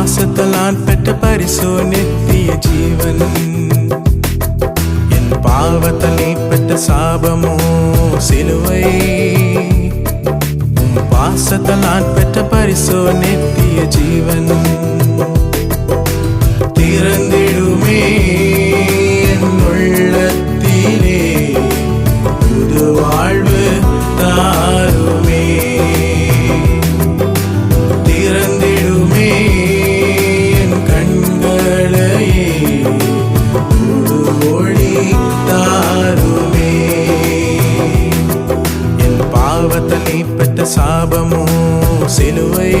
பாசத்தால் நான் பெற்ற பரிசோ நித்திய ஜீவன். என் பாவத்தால் நீ பெற்ற சாபமோ சிலுவை. உம் பாசத்தால் நான் பெற்ற பரிசோ நித்திய ஜீவன். திறந்திடுமே என் உள்ளத்திலே புது வாழ்வு தாருமே. திறந்திடுமே என் கண்களையே புது ஒளி தாருமே. என் பாவத்தால் நீ பெற்ற சாபமோ சிலுவை.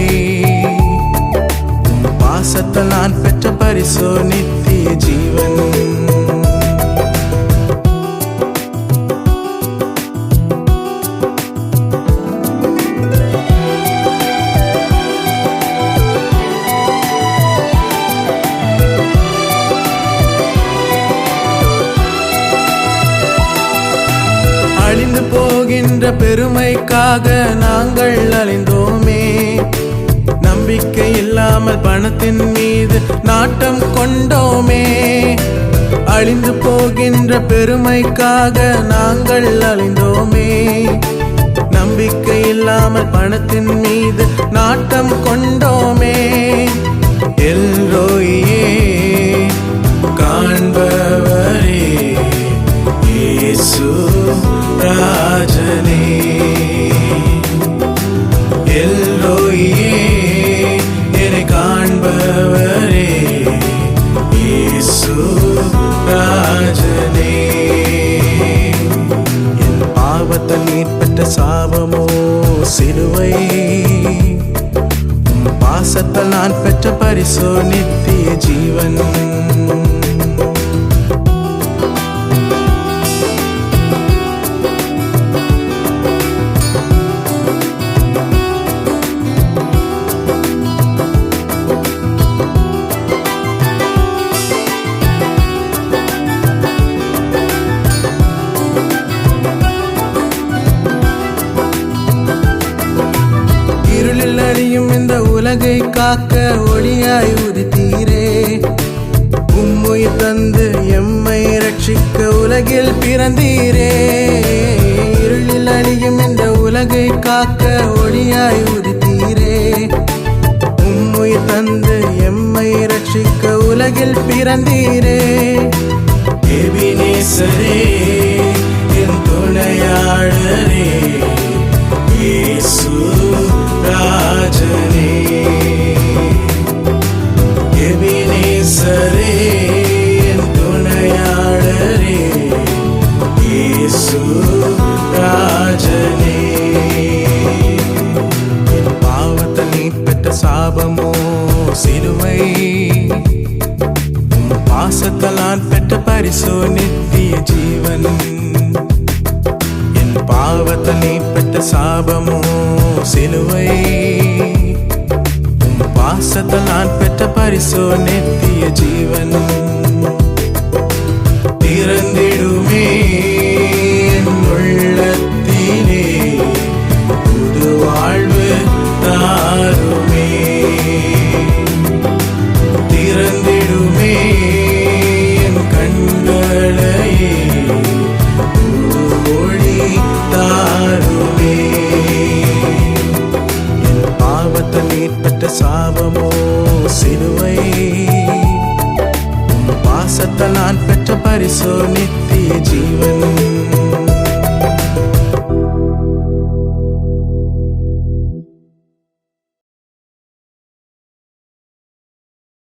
பாசத்தால் நான் பெற்ற பரிசோ நித்திய ஜீவன். அழிந்து போகின்ற பெருமைக்காக நாங்கள் அழிந்தோமே. நம்பிக்கை இல்லாமல் பணத்தின் மீது நாட்டம் கொண்டோமே. அழிந்து போகின்ற பெருமைக்காக நாங்கள் அழிந்தோமே. நம்பிக்கை இல்லாமல் பணத்தின் மீது நாட்டம் கொண்டோமே. எல்ரோயே காண்பவரே இயேசு ராஜனே. எல்ரோயே என்னை காண்பவரே இயேசு ராஜனே. என் பாவத்தால் நீர் பெற்ற சாபமோ சிலுவை. உம் பாசத்தால் நான் பெற்ற பரிசோ நித்திய ஜீவன். இந்த உலகை காக்க ஒளியாய் உதித்தீரே. உம்முயிர் தந்து எம்மை ரட்சிக்க உலகில் பிறந்தீரே. இருளில் அழியும் இந்த உலகை காக்க ஒளியாய் உதித்தீரே. உம்முயிர் தந்து எம்மை ரட்சிக்க உலகில் பிறந்தீரே. எபினேசரே என் துணையாளரே இயேசு ராஜனே. எபினேசரே என் துணையாளரே இயேசு ராஜனே. என் பாவத்தால் நீ பெற்ற சாபமோ சிலுவை. உம் பாசத்தால் நான் பெற்ற பரிசோ நித்திய ஜீவன். என் பாவத்தால் நீ பெற்ற சாபமோ சிலுவை. உம் பாசத்தால் நான் பெற்ற பரிசோ நித்திய ஜீவன். திறந்திடுமே என் உள்ளத்திலே புது வாழ்வு தாருமே. திறந்திடுமே என் கண்களையே புது ஒளி தாருமே. என் பாவத்தால் நீர் பெற்ற சாபமோ சிலுவை. உம் பாசத்தால் நான் பெற்ற பரிசோ நித்திய